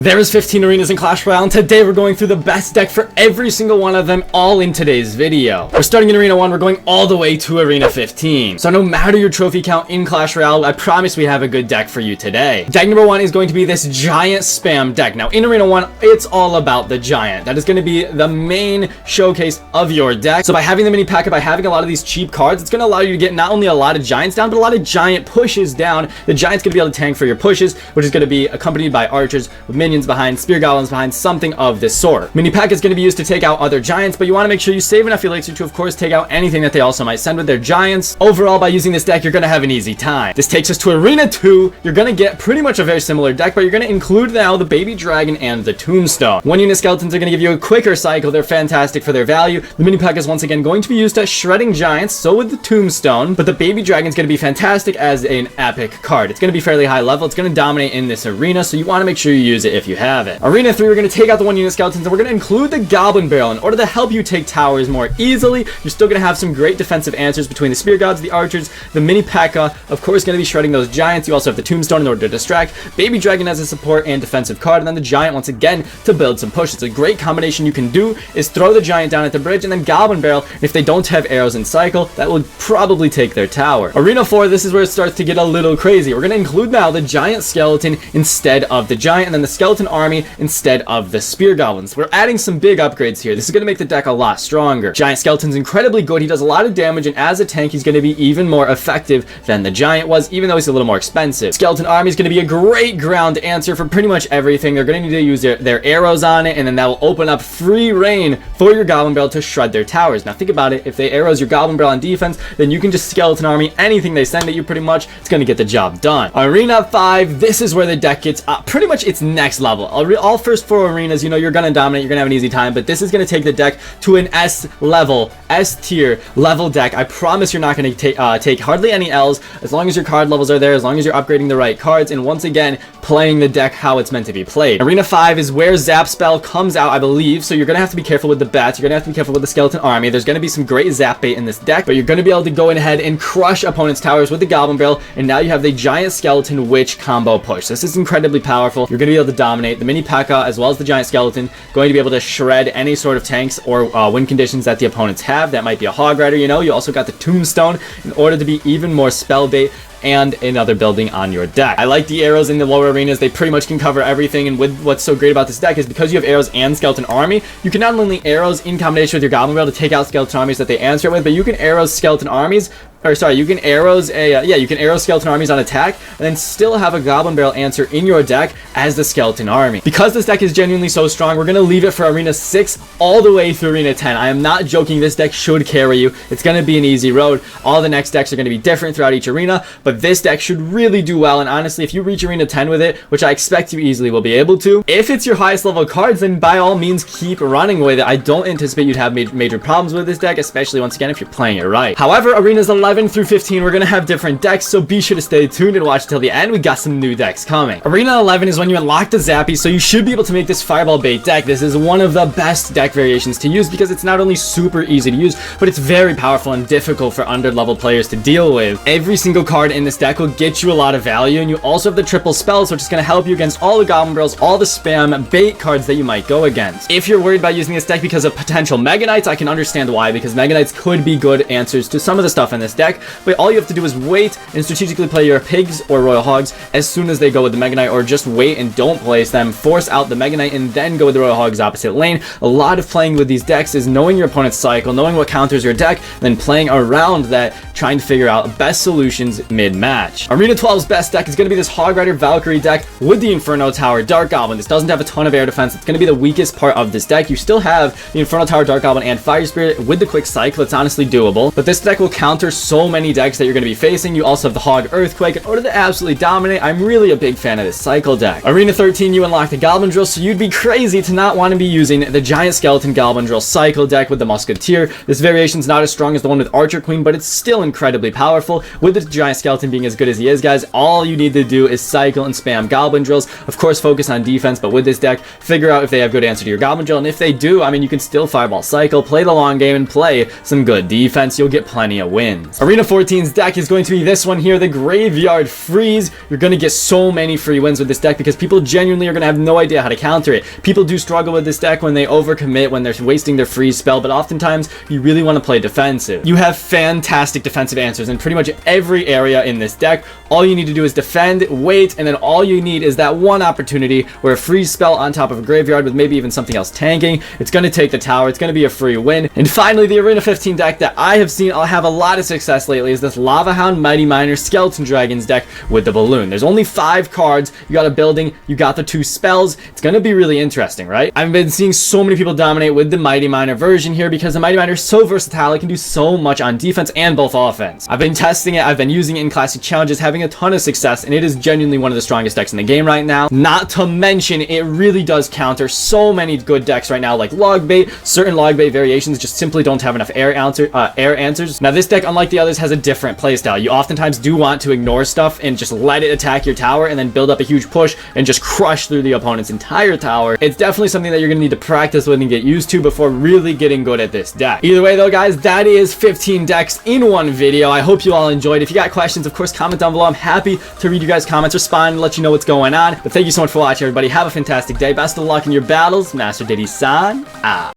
There is 15 arenas in Clash Royale, and today we're going through the best deck for every single one of them, all in today's video. We're starting in Arena 1, we're going all the way to Arena 15. So no matter your trophy count in Clash Royale, I promise we have a good deck for you today. Deck number 1 is going to be this giant spam deck. Now in Arena 1, it's all about the giant. That is going to be the main showcase of your deck. So by having the mini packet, by having a lot of these cheap cards, it's going to allow you to get not only a lot of giants down, but a lot of giant pushes down. The giant's going to be able to tank for your pushes, which is going to be accompanied by archers with minions behind, spear goblins behind, something of this sort. Mini pack is going to be used to take out other giants, but you want to make sure you save enough elixir to of course take out anything that they also might send with their giants. Overall, by using this deck, you're going to have an easy time. This takes us to Arena 2. You're going to get pretty much a very similar deck, but you're going to include now the baby dragon and the tombstone. One unit skeletons are going to give you a quicker cycle. They're fantastic for their value. The mini pack is once again going to be used at shredding giants, so with the tombstone, but the baby dragon is going to be fantastic as an epic card. It's going to be fairly high level. It's going to dominate in this arena, so you want to make sure you use it if you have it. Arena 3, we're going to take out the one unit skeletons, and we're going to include the goblin barrel in order to help you take towers more easily. You're still going to have some great defensive answers between the spear gods, the archers, the mini P.E.K.K.A. Of course, going to be shredding those giants. You also have the tombstone in order to distract, baby dragon as a support and defensive card, and then the giant once again to build some push. It's a great combination you can do is throw the giant down at the bridge and then goblin barrel. If they don't have arrows in cycle, that will probably take their tower. Arena 4, this is where it starts to get a little crazy. We're going to include now the giant skeleton instead of the giant, and then the skeleton army instead of the spear goblins. We're adding some big upgrades here. This is going to make the deck a lot stronger. Giant skeleton's incredibly good. He does a lot of damage, and as a tank, he's going to be even more effective than the giant was, even though he's a little more expensive. Skeleton army is going to be a great ground answer for pretty much everything. They're going to need to use their arrows on it, and then that will open up free reign for your goblin barrel to shred their towers. Now think about it. If they arrows your goblin barrel on defense, then you can just skeleton army anything they send at you pretty much. It's going to get the job done. Arena 5, this is where the deck gets pretty much its next level. All first 4 arenas, you know, you're going to dominate, you're going to have an easy time, but this is going to take the deck to an S level, S tier level deck. I promise you're not going to take hardly any L's as long as your card levels are there, as long as you're upgrading the right cards, and once again, playing the deck how it's meant to be played. Arena 5 is where Zap Spell comes out, I believe, so you're going to have to be careful with the bats, you're going to have to be careful with the skeleton army. There's going to be some great zap bait in this deck, but you're going to be able to go ahead and crush opponents' towers with the goblin barrel, and now you have the giant skeleton witch combo push. This is incredibly powerful. You're going to be able to dominate the mini P.E.K.K.A. as well as the giant skeleton, going to be able to shred any sort of tanks or win conditions that the opponents have. That might be a hog rider, you know. You also got the tombstone in order to be even more spell bait and another building on your deck. I like the arrows in the lower arenas. They pretty much can cover everything, and with what's so great about this deck is because you have arrows and skeleton army, you can not only arrows in combination with your goblin barrel to take out skeleton armies that they answer with, but you can arrows skeleton armies, or sorry, you can arrows you can arrow skeleton armies on attack and then still have a goblin barrel answer in your deck as the skeleton army. Because this deck is genuinely so strong, we're going to leave it for Arena 6 all the way through Arena 10. I am not joking. This deck should carry you. It's going to be an easy road. All the next decks are going to be different throughout each arena, but this deck should really do well, and honestly, if you reach Arena 10 with it, which I expect you easily will be able to, if it's your highest level cards, then by all means keep running with it. I don't anticipate you'd have major problems with this deck, especially once again if you're playing it right. However, Arenas 11 through 15, we're going to have different decks, so be sure to stay tuned and watch until the end. We got some new decks coming. Arena 11 is when you unlock the Zappy, so you should be able to make this fireball bait deck. This is one of the best deck variations to use because it's not only super easy to use, but it's very powerful and difficult for under-level players to deal with. Every single card in this deck will get you a lot of value, and you also have the triple spells, which is going to help you against all the goblin barrels, all the spam bait cards that you might go against. If you're worried about using this deck because of potential Mega Knights, I can understand why, because Mega Knights could be good answers to some of the stuff in this deck, but all you have to do is wait and strategically play your pigs or royal hogs as soon as they go with the Mega Knight, or just wait and don't place them, force out the Mega Knight, and then go with the royal hogs opposite lane. A lot of playing with these decks is knowing your opponent's cycle, knowing what counters your deck, then playing around that, trying to figure out best solutions mid-match. Arena 12's best deck is going to be this Hog Rider Valkyrie deck with the Inferno Tower Dark Goblin. This doesn't have a ton of air defense. It's going to be the weakest part of this deck. You still have the Inferno Tower Dark Goblin and Fire Spirit with the quick cycle. It's honestly doable, but this deck will counter so many decks that you're going to be facing. You also have the Hog Earthquake in order to absolutely dominate. I'm really a big fan of this cycle deck. Arena 13, you unlock the Goblin Drill, so you'd be crazy to not want to be using the Giant Skeleton Goblin Drill cycle deck with the Musketeer. This variation is not as strong as the one with Archer Queen, but it's still incredibly powerful. With the Giant Skeleton being as good as he is, guys, all you need to do is cycle and spam Goblin Drills. Of course, focus on defense, but with this deck, figure out if they have good answer to your Goblin Drill, and if they do, I mean, you can still fireball cycle, play the long game, and play some good defense. You'll get plenty of wins. Arena 14's deck is going to be this one here, the Graveyard Freeze. You're going to get so many free wins with this deck because people genuinely are going to have no idea how to counter it. People do struggle with this deck when they overcommit, when they're wasting their freeze spell, but oftentimes you really want to play defensive. You have fantastic defensive answers in pretty much every area in this deck. All you need to do is defend, wait, and then all you need is that one opportunity where a freeze spell on top of a graveyard with maybe even something else tanking. It's going to take the tower. It's going to be a free win. And finally, the Arena 15 deck that I have seen I'll have a lot of success lately is this Lava Hound, Mighty Miner, Skeleton Dragons deck with the balloon. There's only 5 cards. You got a building, you got the 2 spells. It's going to be really interesting, right? I've been seeing so many people dominate with the Mighty Miner version here because the Mighty Miner is so versatile. It can do so much on defense and both offense. I've been testing it. I've been using it in classic challenges, having a ton of success, and it is genuinely one of the strongest decks in the game right now. Not to mention, it really does counter so many good decks right now, like Log Bait. Certain Log Bait variations just simply don't have enough air answers. Now, this deck, unlike the others, has a different playstyle. You oftentimes do want to ignore stuff and just let it attack your tower and then build up a huge push and just crush through the opponent's entire tower. It's definitely something that you're going to need to practice with and get used to before really getting good at this deck. Either way though, guys, that is 15 decks in one video. I hope you all enjoyed. If you got questions, of course, comment down below. I'm happy to read you guys' comments, respond, and let you know what's going on. But thank you so much for watching, everybody. Have a fantastic day. Best of luck in your battles. Master Diddy-san out.